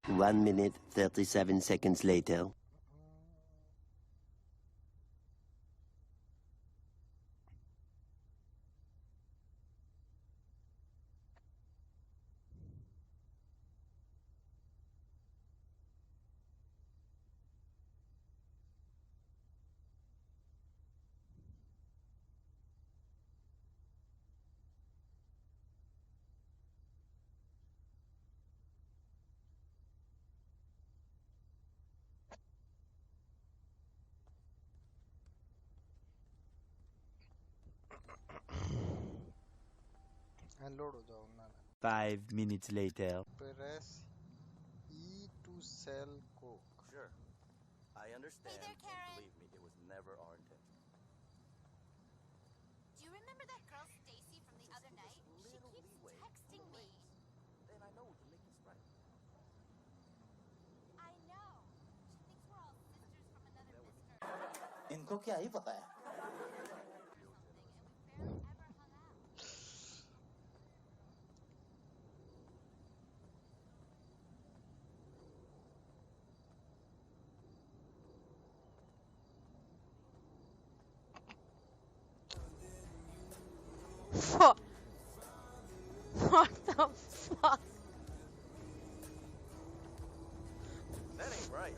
1 minute, 37 seconds later. Load हो जाओ ना 5 minutes later. press E to sell coke. Sure. I understand, Hey there, and Karen. believe me, it was never our intention. Do you remember that girl Stacy from the other night? She Little keeps leeway. texting me. Then I know we can make this right. I know. She thinks we're all sisters from another mister इनको क्या ही पता है or something, and we barely ever hung out. What? What the fuck? That ain't right.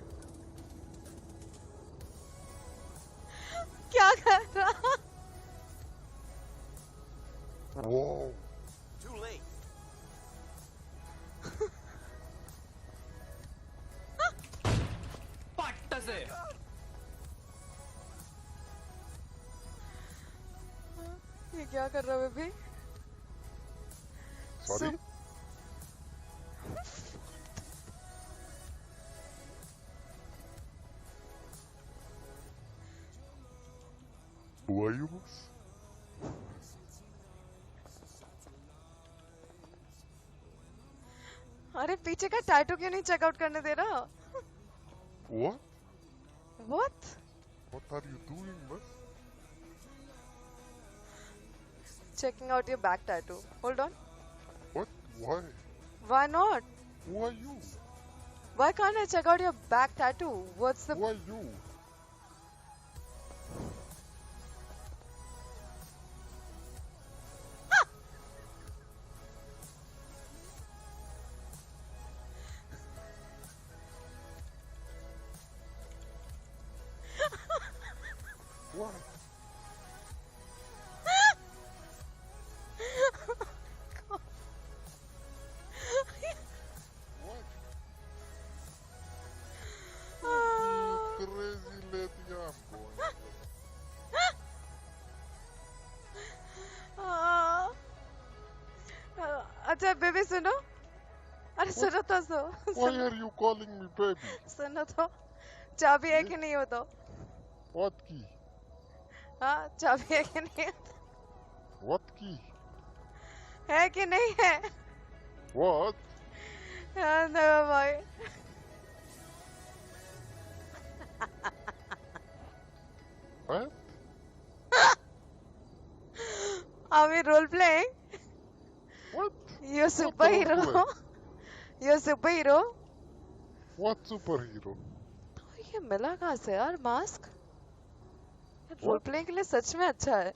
क्या कर रहा? Whoa. Too late. ये क्या कर रहा है baby? Sorry? Who are you? अरे पीछे का टैटू क्यों नहीं चेकआउट करने दे रहा? What? What? What are you doing, man? Checking out your back tattoo. Hold on. What? Why? Why not? Who are you? Why can't I check out your back tattoo? What's the... Who are you? What? What? You crazy lady, I'm going. अच्छा baby सुनो. अरे सुनो तो Why are you calling me baby? सुनो तो. चाबी है कि नहीं हो तो? What key? हाँ चाबी है कि नहीं है? What key? है कि नहीं है? What? Never mind. What? Are we role playing? What? You're superhero. roleplay? You're superhero. What superhero? तो ये मिला कहाँ से यार मास्क? Role What? प्ले के लिए सच में अच्छा है.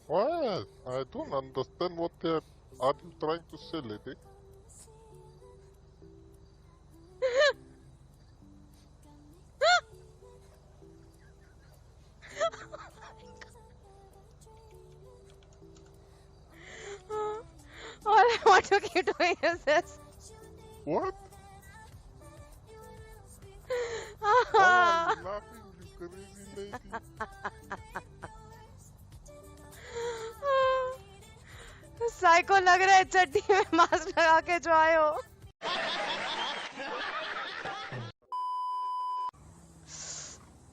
What? I don't understand what are you trying to say, lady? All I want to keep doing is this. What? Why are you laughing, you crazy lady? Psycho लग रहा है चड्डी में मास्क लगा के जो आए हो.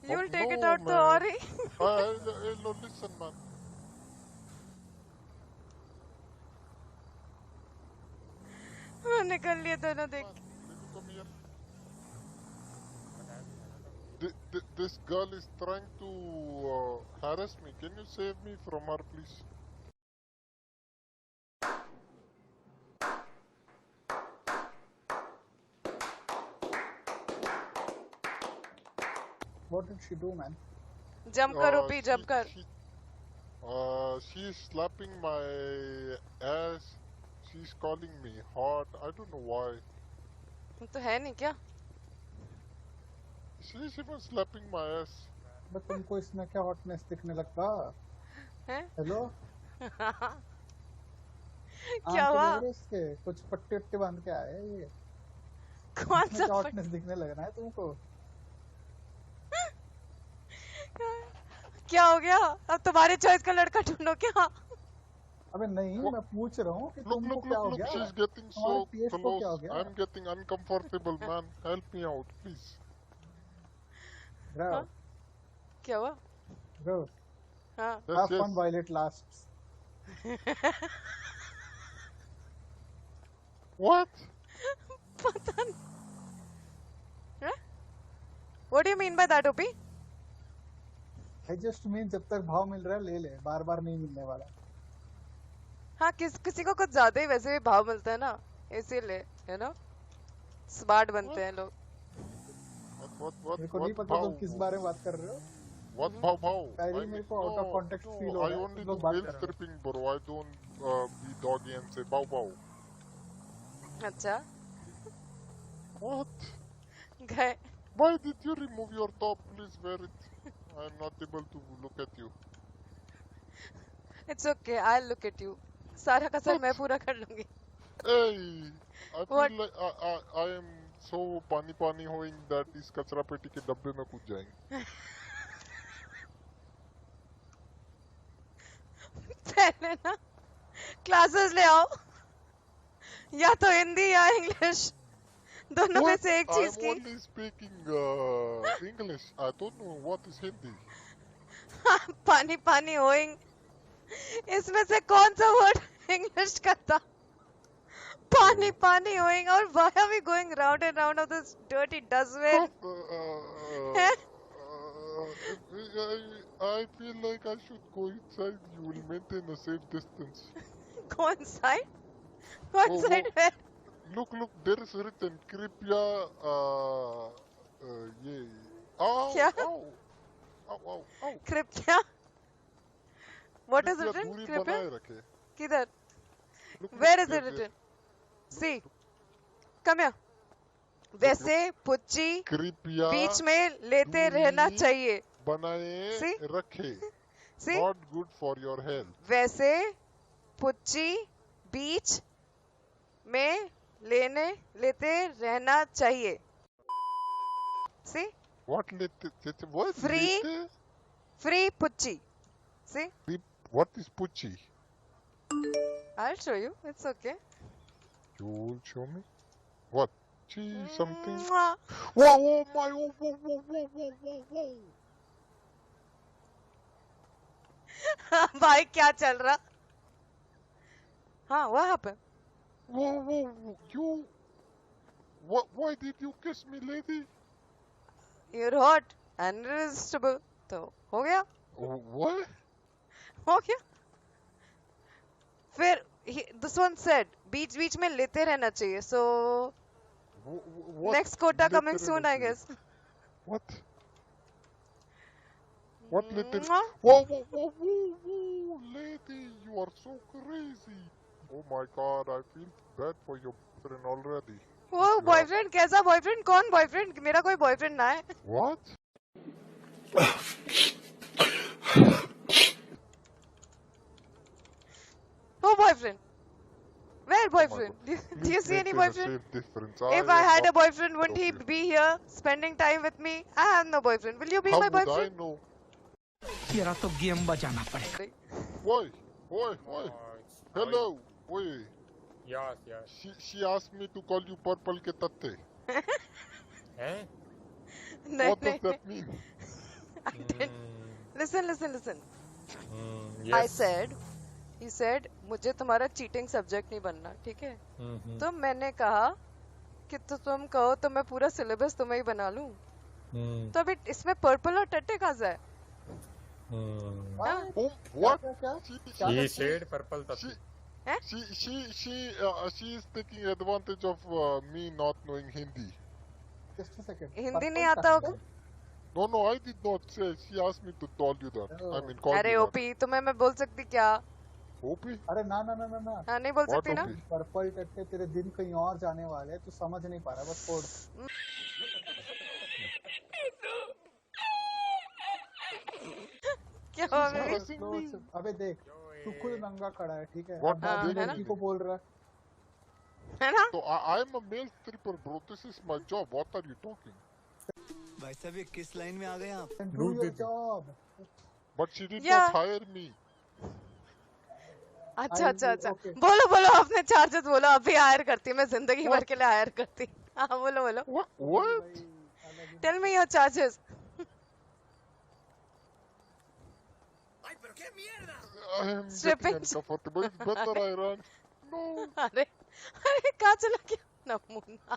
You'll take it No, out तो man. और ही. Hey, no, listen, man. निकल लिए दोनों देख. Baby, come here. This girl is trying to harass me. Can you save me from her, please? What did she do, man? Jump कर OP jump कर. She's slapping my ass. She's calling me hot. I don't know why. तो है नहीं क्या? She's even slapping my ass. But तुमको इसमें क्या hotness दिखने लगता? हैं? हेलो? क्या हुआ? इसके कुछ पट्टे वट्टे बांध के आए हैं ये. कौन सा हॉटनेस दिखने लग रहा है तुमको? क्या हो गया? अब तुम्हारे चॉइस का लड़का ढूंढो क्या? अबे नहीं, मैं पूछ रहा हूँ कि Look, तुमको look, क्या look, हो look. गया? She's getting so तुम्हारे PS को क्या हो close. गया? I'm getting uncomfortable, man. Help me out, please. Bro, क्या हुआ? bro, हाँ. Yes, have yes. fun while it lasts. What? पता नहीं. Huh? What do you mean by that, Opi? I just mean जब तक भाव मिल रहा है ले ले, बार बार नहीं मिलने वाला. हाँ किसी को कुछ ज्यादा ही वैसे भी भाव मिलता है ना, इसीलिए यू नो स्मार्ट बनते हैं लोग. What? मेरे को नहीं पता तुम किस बारे में बात कर रहे हो. What भाव? पहले मेरे को out of context feel हो I रहा है. only तुम do लोग बात male कर रहे हो. stripping, bro. I don't be doggy and say भाव. अच्छा What? गए. Why did you remove your top? Please wear it. I am not able to look at you. It's okay, I'll look at you. सारा कसर मैं पूरा कर लूंगी. Hey, I What? feel like I am so पानी hoeing that इस कचरा पेटी के डब्बे में कूद जाएंगे. पहले ना क्लासेस ले आओ, या तो हिंदी या इंग्लिश, दोनों में से एक चीज I'm की. only speaking English. I don't know what is Hindi. पानी पानी होइंग, इसमें से कौन सा वर्ड इंग्लिश का था? पानी पानी होइंग. और why are we going round and round of this dirty dustbin? हैं? I feel like I should go inside. You will maintain a safe distance. कौन साइड? कौन Oh, साइड oh. में? Look, there is written कृपया ये. Ow, क्या? ow. कृपया? What is कृपया written? दूरी कृपया? बनाए रखे. किधर? Look, Where is there, it there. written? See, come here. वैसे पुच्ची कृपया बीच में लेते रहना दूरी चाहिए. बनाए See? रखे. See? Not good for your health. वैसे पुच्ची बीच में लेते रहना चाहिए. See? What what? Free. लेते? Free पुच्ची. See? What is pucci? I'll show you. It's okay. You will show me. What? Something. Mwah. Whoa, whoa. भाई क्या चल रहा? हाँ, what happened? Whoa, you. What? Why did you kiss me, lady? You're hot and irresistible. तो हो गया. What? हो गया. फिर this one said बीच बीच में लेते रहना चाहिए. So What? next quota coming Literally. soon, I guess. What? What little? Mwah. Whoa, lady, you are so crazy. Oh my God, I feel bad for your boyfriend already. वो boyfriend कैसा boyfriend? कौन boyfriend? मेरा कोई boyfriend ना है. What? No boyfriend. Where boyfriend? God. Do you see any boyfriend? Difference. If I had a boyfriend, wouldn't he be here spending time with me? I have no boyfriend. Will you be How my would I boyfriend? know? तेरा तो game बजाना पड़ेगा. Why? Hello. Why? Yes. She asked me to call you purple ke tatte. Eh? नहीं What does नहीं. that mean? I didn't. Listen. Yes. He said, मुझे तुम्हारा cheating subject नहीं बनना, ठीक है? Mm-hmm. तो मैंने कहा कि तो तुम कहो तो मैं पूरा सिलेबस तुम्हें ही बना लूं. तो अभी इसमें पर्पल और टट्टे कहाँ से है? हाँ? Oh, what? He said purple tattoo. She is taking advantage of me not knowing Hindi. Just a second. Hindi Purple नहीं आता tattoo? होगा? No, no, I did not say. She asked me to tell you that. I mean, call अरे you that. OP तुम्हें मैं बोल सकती क्या? Opie? अरे ना ना ना ना ना हाँ नहीं बोल What सकती ना? Opie? पर्पल टट्टे तेरे दिन कहीं और जाने वाले हैं, तू समझ नहीं पा रहा, बस छोड़। क्या हुआ She's बेबी? harassing me. अबे देख, तू खुद नंगा खड़ा है, ठीक है? What अब did बाकी they है ना? लड़की को बोल रहा है। है ना? So I'm a male stripper, bro. This is my job. What are you talking? भाई साहब ये किस लाइन में आ गए आप? And do your job. But she did Yeah. not hire me. अच्छा अच्छा अच्छा okay. बोलो बोलो अपने चार्जेस बोलो अभी हायर करती मैं जिंदगी भर के लिए हायर करती हाँ बोलो बोलो What? Tell me your charges I am Stripping. getting uncomfortable. It's better I run. No. अरे अरे कहाँ चला गया नमूना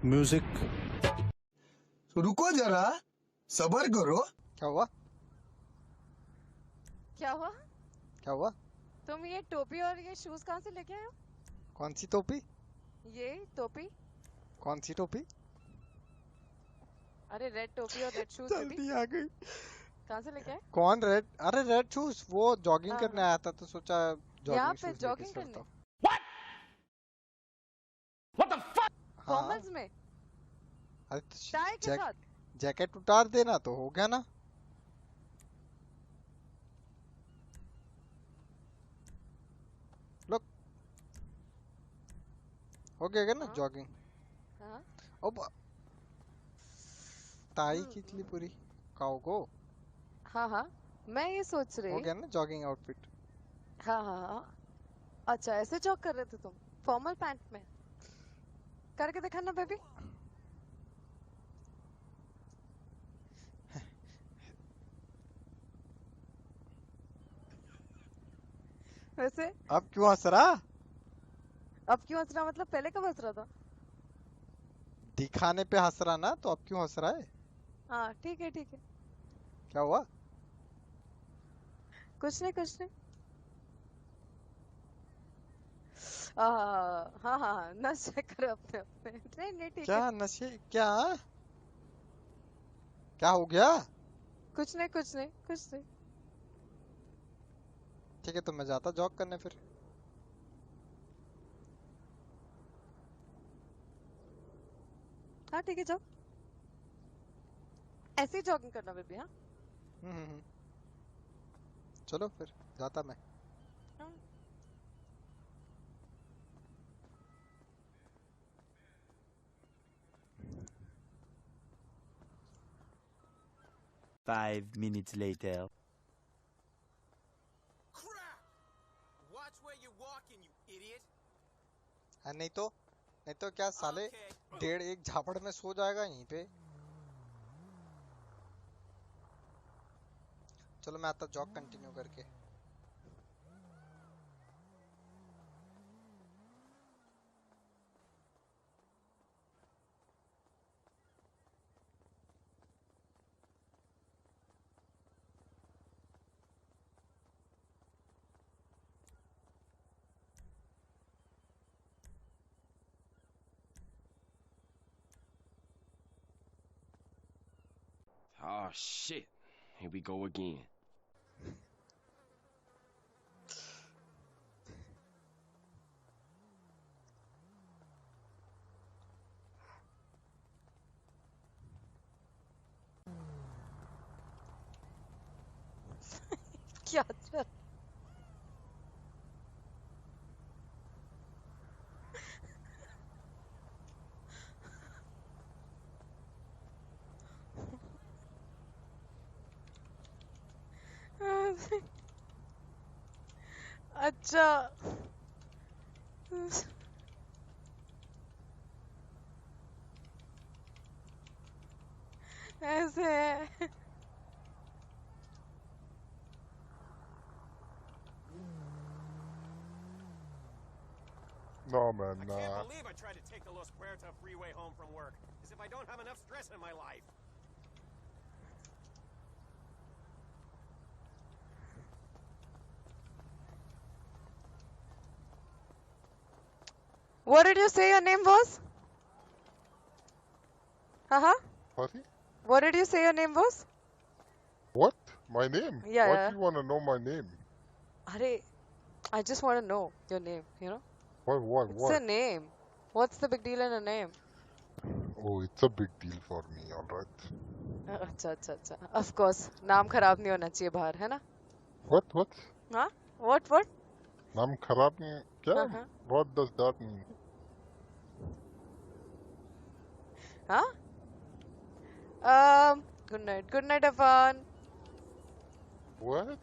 म्यूजिक। रुको जरा, सबर करो। क्या हुआ? क्या हुआ क्या हुआ? तुम ये टोपी और ये शूज कहाँ से लेके आए हो कौन सी टोपी? ये टोपी कौन सी टोपी? अरे रेड टोपी और रेड शूज जल्दी आ गई। कहाँ से लेके आए कौन रेड? अरे रेड शूज, वो जॉगिंग हाँ, करने आया था तो सोचा यहाँ जॉगिंग पे शूज जॉगिंग लेके करने चलता हूँ। हाँ, फॉर्मल्स में अरे टाई के साथ जैकेट उतार देना तो हो गया ना। लोग हो गया ना हाँ। जॉगिंग। हाँ अब टाई खींच ली पूरी काऊ को। हाँ हाँ मैं ये सोच हो रही गया ना जॉगिंग आउटफिट। हाँ हाँ हाँ अच्छा ऐसे जॉग कर रहे थे तुम फॉर्मल पैंट में करके दिखाना बेबी वैसे अब क्यों हंस रहा? अब क्यों हंस रहा मतलब पहले कब हंस रहा था दिखाने पे हंस रहा ना, तो अब क्यों हंस रहा है? हाँ ठीक है क्या हुआ? कुछ नहीं हाँ हाँ नशे करो अपने अपने नहीं ठीक है क्या नशे? क्या क्या हो गया? कुछ नहीं ठीक है तो मैं जाता जॉग करने फिर। हाँ ठीक है जाओ ऐसे ही जॉगिंग करना बेबी हाँ हम्म। चलो फिर जाता मैं। हाँ। Five minutes later. Watch where you're walking, you idiot. नहीं तो क्या साले डेढ़ एक झापड़ में सो जाएगा यहीं पे। चलो मैं आता जॉग कंटिन्यू करके। Oh shit. Here we go again. क्या चल अच्छा ऐसे है No, man, I nah. can't believe I tried to take the Los Puerta freeway home from work. As if I don't have enough stress in my life. What did you say your name was? Uh-huh. Sorry? What did you say your name was? What? My name? Yeah, Why yeah. do you want to know my name? Arey, I just want to know your name, you know? Why, It's a name. What's the big deal in a name? Oh, it's a big deal for me, alright. अच्छा अच्छा अच्छा. Of course. नाम खराब नहीं होना चाहिए बाहर, है ना? What? हाँ? What? नाम खराब नहीं क्या? Uh-huh. What does that mean? Huh? Good night. Good night, Afan. What?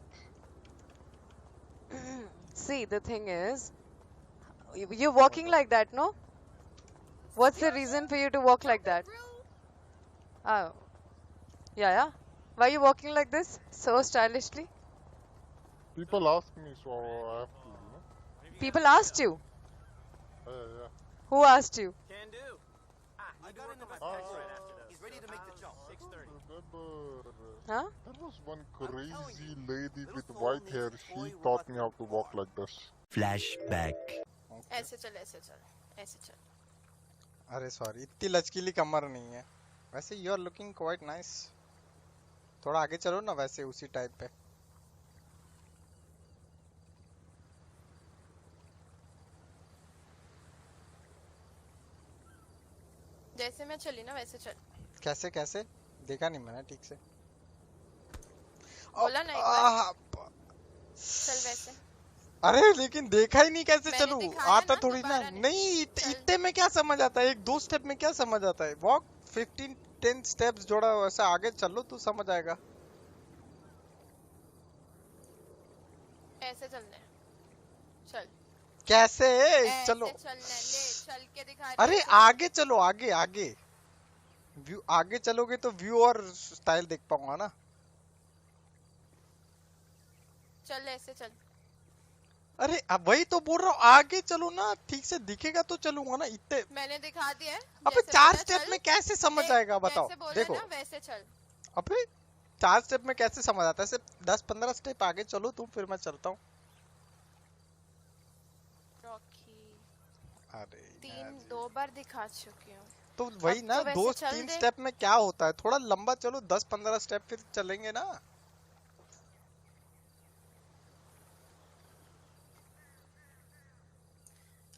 See, the thing is, you're walking like that, no? What's the reason for you to walk like that? Oh. Yeah. Why are you walking like this? So stylishly? People ask me, so I have to, you know? People asked you. Yeah. Who asked you? Can do. I got into my text right after this. He's ready to make the jump. 6:30. Remember, Huh? there was one crazy lady with white hair. She taught me how to walk like this. Flashback. ऐसे चल ऐसे चल ऐसे चल. अरे sorry, इतनी लचकीली कमर नहीं है. वैसे you are looking quite nice. थोड़ा आगे चलो ना, वैसे उसी टाइप पे. जैसे मैं चली ना वैसे चल. कैसे देखा नहीं मैंने ठीक से. बोला ना एक बार. चल वैसे. अरे लेकिन देखा ही नहीं, कैसे मैंने चलूं? दिखाया आता ना, थोड़ी ना. दोबारा नहीं इतने में क्या समझ आता है? एक दो स्टेप में क्या समझ आता है? वॉक 15-10 स्टेप्स जोड़ा, वैसे आगे चलो तो समझ आएगा. ऐसे चलने. चल. कैसे? ऐसे चलो. चलने ले, चल के दिखा. अरे आगे चलो, आगे व्यू. आगे चलोगे तो व्यू और स्टाइल देख पाऊंगा ना. चल ऐसे चल. अरे अब वही तो बोल रहा हूँ, आगे चलो ना, ठीक से दिखेगा तो चलूंगा ना. इतने मैंने दिखा दिया है. अबे जैसे 4 बोला स्टेप चल. में कैसे समझ आएगा बताओ? जैसे बोला देखो ना वैसे चल. अबे 4 स्टेप में कैसे समझ आता है? सिर्फ 10-15 स्टेप आगे चलो तुम, फिर मैं चलता हूँ. रॉकी. अरे 2 बार दिखा चुकी हूँ. तो वही अब ना, तो वैसे चल 2-3 दे. स्टेप में क्या होता है? थोड़ा लंबा चलो, 10-15 स्टेप फिर चलेंगे ना.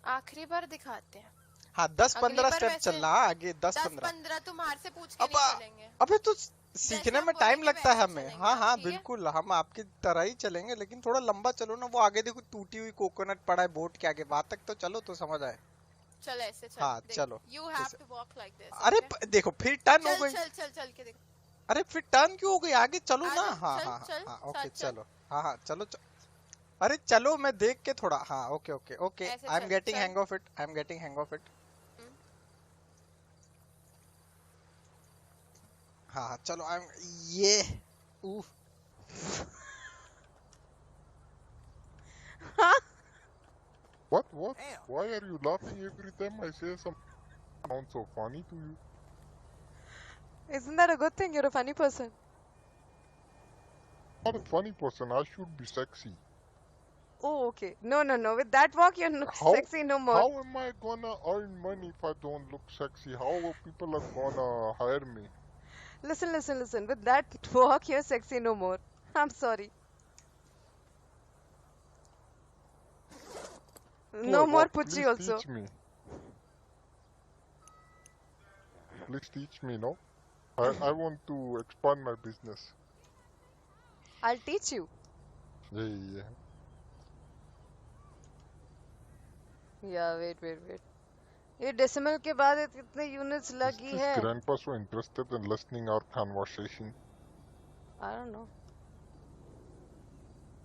आखिरी बार दिखाते हैं. हाँ 10-15 बार स्टेप वैसे चलना आगे. 10-15. 10-15 तुम्हारे से पूछ के अब नहीं चलेंगे. अबे तो सीखने हम में टाइम बोलेंगे लगता है वैसे हमें. चलेंगे, हाँ ठीक है? बिल्कुल, हम आपकी तरह ही चलेंगे, लेकिन थोड़ा लंबा चलो ना. वो आगे देखो टूटी हुई कोकोनट पड़ा है बोट के आगे, वहां तक तो चलो तो समझ आए. चल ऐसे चल. हाँ, चलो. यू हैव जैसे- टू वॉक लाइक दिस. अरे देखो फिर टर्न हो चल गई. चल चल चल के देख. अरे फिर टर्न क्यों हो गई? आगे चलो आ ना. जा, हाँ चल, हाँ चल, हाँ ओके साथ चल. चलो. हाँ चलो. अरे चलो, मैं देख के थोड़ा. हाँ ओके. ऐसे आई एम चल, गेटिंग चल. Hang of it. हाँ चलो. आई एम ये. What? Why are you laughing every time I say something sounds so funny to you? Isn't that a good thing? You're a funny person. I'm not a funny person. I should be sexy. Oh, okay. No. With that walk, you're not How- sexy no more. How am I gonna earn money if I don't look sexy? How are people are gonna hire me? Listen. With that walk, you're sexy no more. I'm sorry. No Poor more walk. Pucci Please also. Teach me. Please teach me, no? I want to expand my business. I'll teach you. Yeah. Yeah, wait. ये decimal के बाद कितने units Is लगी this है? grandpa so interested in listening our conversation? I don't know.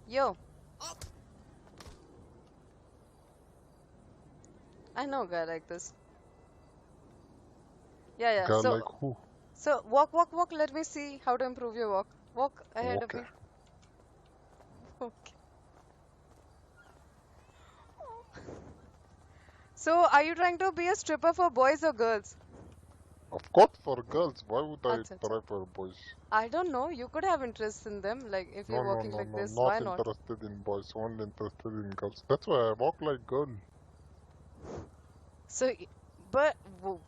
Yo. I know a guy like this. Yeah. Guy So like who? So walk. Let me see how to improve your walk. Walk ahead of me. Okay. So, are you trying to be a stripper for boys or girls? Of course, for girls. Why would I Acha, acha. try for boys? I don't know. You could have interest in them. Like, if No, you're no, walking no, like no. this, Not why not? interested in boys. Only interested in girls. That's why I walk like girl. So, but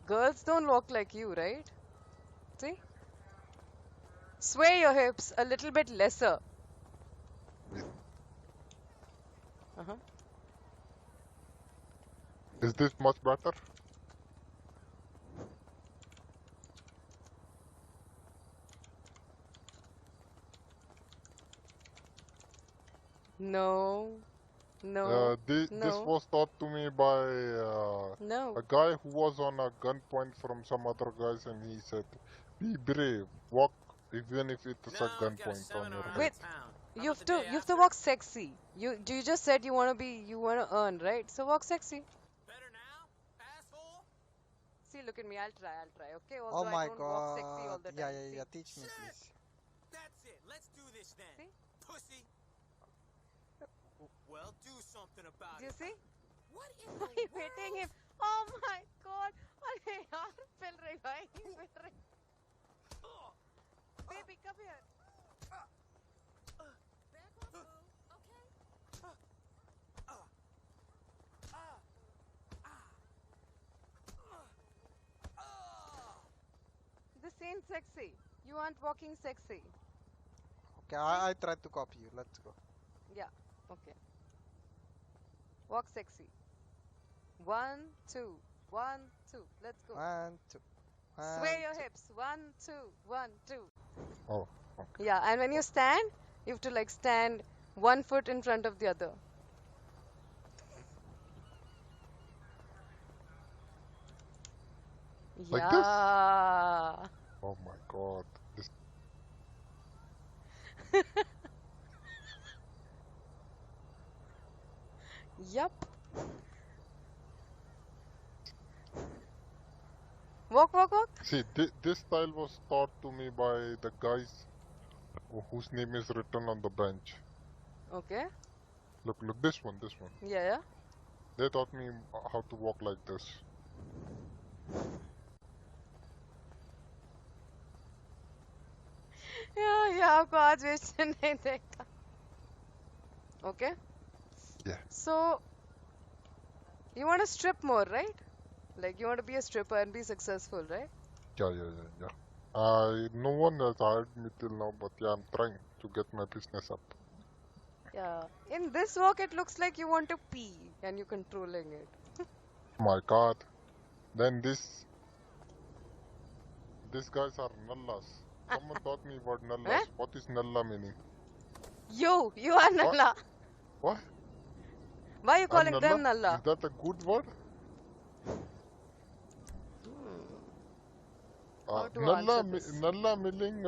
girls don't walk like you, right? See? Sway your hips a little bit lesser. Uh-huh. Is this much better? No. No. This No. was taught to me by No. a guy who was on a gunpoint from some other guys, and he said, "Be brave, walk even if it's a gunpoint on your head." Wait, you have to walk sexy. You just said you wanna earn, right? So walk sexy. Better now, asshole? See, look at me. I'll try. Okay. Oh Although I my don't walk sexy all god. the time. Yeah, See? yeah. Teach me, please. That's it. Let's do this then. See? Pussy. Well, do something about Do you it. see? What in Why are you hitting him? Oh my god! अरे यार पिल रही भाई पिल रही. Baby, come here. This ain't sexy. You aren't walking sexy. Okay, I tried to copy you. Let's go. Yeah. Okay. Walk sexy. 1, 2, 1, 2. Let's go. 1, 2. Sway your hips. 1, 2, 1, 2. Oh, okay. Yeah, and when you stand, you have to like stand one foot in front of the other. Like yeah. this? Oh my god. This Yup. Walk, walk, walk. See, this style was taught to me by the guys whose name is written on the bench. Okay. Look, this one. Yeah, yeah. They taught me how to walk like this. Yeah, आपको आज waste नहीं देखा. Okay. Yeah. So, you want to strip more, right? Like you want to be a stripper and be successful, right? Yeah. No one has hired me till now, but yeah, I'm trying to get my business up. Yeah. In this walk, it looks like you want to pee and you're controlling it. My god. Then these guys are nallas. Someone taught me about nallas. Eh? What is nalla meaning? You are Nalla. What? Why are you calling I'm them Nalla? Is that a good word? How to Nalla, answer this? Nalla meaning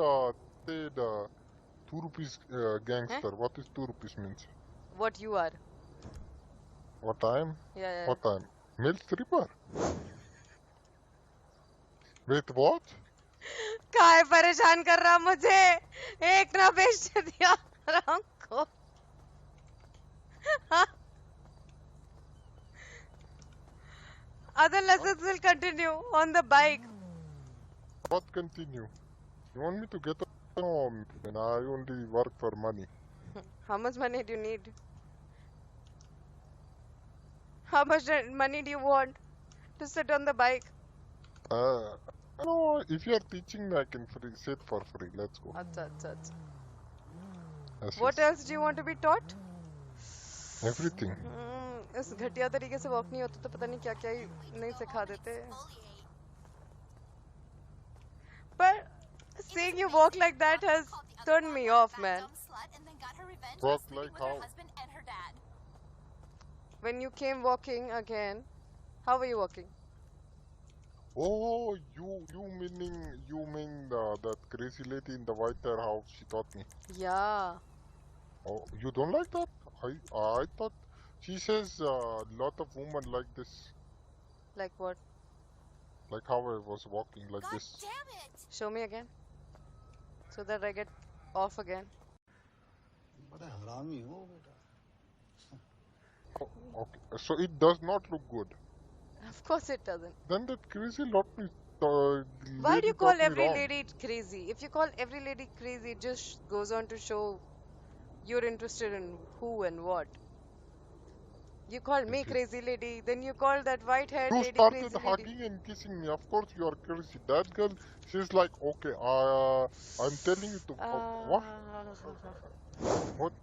say the 2 rupees gangster. What is 2 rupees means? What you are? What time? Yeah. What time? Male stripper? Wait, what? काय परेशान कर रहा मुझे एक ना बेच दिया राम को other lessons will continue on the bike. What continue? You want me to get a home? And I only work for money. How much money do you need? How much money do you want to sit on the bike? No, if you are teaching me, I can sit for free. Let's go. अच्छा. Yes, What yes. else do you want to be taught? Everything. इस घटिया तरीके से walk नहीं होता तो पता नहीं क्या क्या ही नहीं सिखा देते. But seeing you walk like that has turned me off, man. Walk like how? When you came walking again, how were you walking? Oh, you mean that crazy lady in the white hair? How she taught me? Yeah. Oh, you don't like that? I thought she says a lot of women like this, Like what? like how I was walking like this. Show me again. So that I get off again. बड़ा हरामी हो बेटा. Oh, okay, so it does not look good. Of course it doesn't. Then that crazy lot me. Why do you call every wrong. lady crazy? If you call every lady crazy, it just goes on to show you're interested in who and what. You called me crazy lady, then you called that white-haired You lady started crazy lady. hugging and kissing me. Of course you are crazy. That girl, she's like, okay, I'm telling you to. What? What?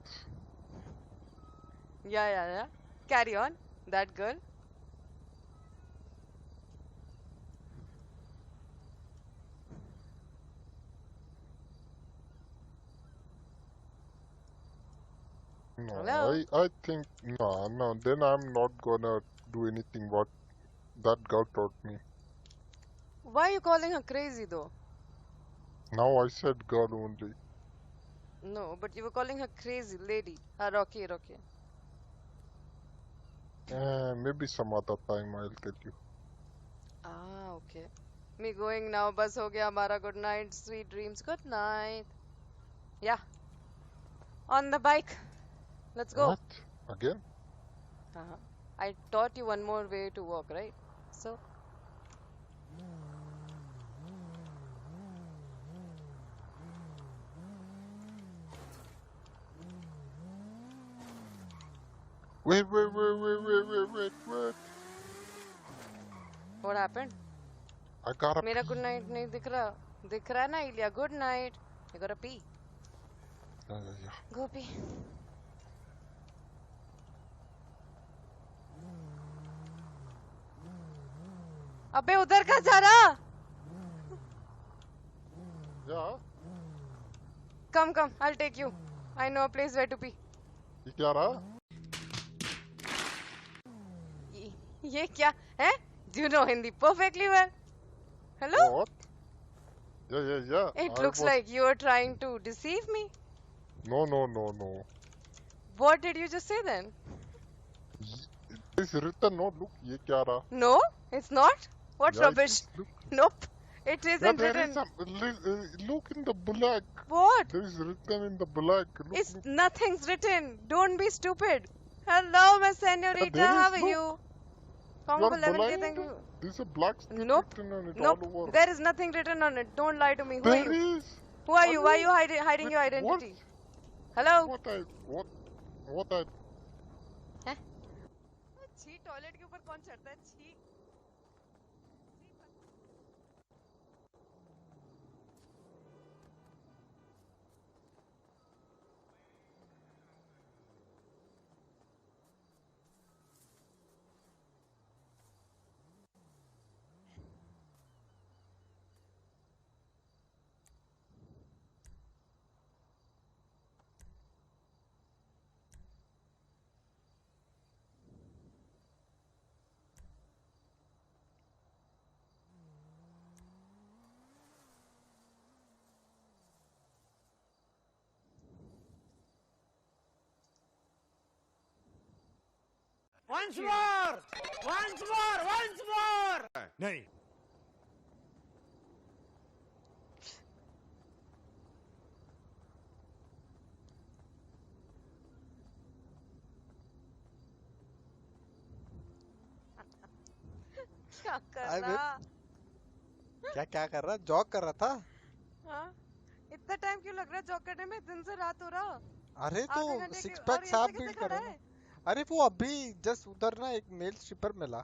Yeah. Carry on. That girl. No, Hello? I think no. Then I'm not gonna do anything what that girl taught me. Why are you calling her crazy though? Now I said girl only. No, but you were calling her crazy lady. Rocky. Maybe some other time I'll tell you. Okay. Me going now. Bas ho gaya hamara. Good night. Sweet dreams. Good night. Yeah. On the bike. Let's go. What? Again? I taught you one more way to walk, right? So. Wait. What happened? I gotta मेरा good night नहीं दिख रहा. दिख रहा है ना इलिया? Good night. You gotta pee. Yeah. Go pee. अबे उधर का जा रहा? Yeah. Come. I'll take you. I know a place where to pee. ये क्या रहा? ये क्या है? Do you know Hindi perfectly well? Hello? What? Yeah. It looks like you are trying to deceive me. No. What did you just say then? It's written, no, look, ये क्या रहा? No, it's not. What Yeah, rubbish? look. Nope. It Yeah, isn't there written. is some, look in the black. What? There is written in the black. Look, It's look. nothing's written. Don't be stupid. Hello, my senorita. there is How are no- you? You Congo are 11 blind? के thank you. There's a black stick Nope. written on it Nope. all over. There is nothing written on it. Don't lie to me. Who are There you? is. Who are you? Why are you Hello? hiding your Wait, identity? what? Hello? What I छी toilet के ऊपर कौन चढ़ता है? छी. Once more! नहीं. क्या कर Hi, रहा? क्या कर रहा? जॉग कर रहा था? हाँ? इतना टाइम क्यों लग रहा है जॉग करने में? दिन से रात हो रहा. अरे आधे तो घंटे सिक्स और पैक ऐसे साफ कैसे बिल्ड खड़ा करो ना. है? अरे वो अभी जस्ट उधर ना एक मेल स्ट्रिपर मिला.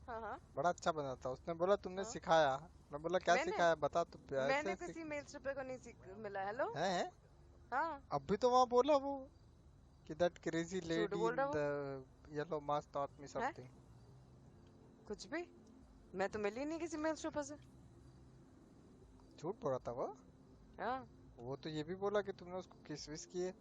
हाँ. बड़ा अच्छा बना था. उसने बोला तुमने हाँ. सिखाया. मैं बोला क्या मैंने? सिखाया बता. तो मैंने ऐसे किसी मेल स्ट्रिपर को नहीं मिला. हेलो? हैं? हाँ. अभी तो वहाँ बोला वो कि that crazy झूठ lady बोल in रहा वो? the yellow mask taught me something. कुछ भी? मैं तो मिली नहीं किसी मेल स्ट्रिपर से. झूठ बोल रहा था वो. हाँ. वो तो ये भी बोला कि तुमने उसको किस विस किए.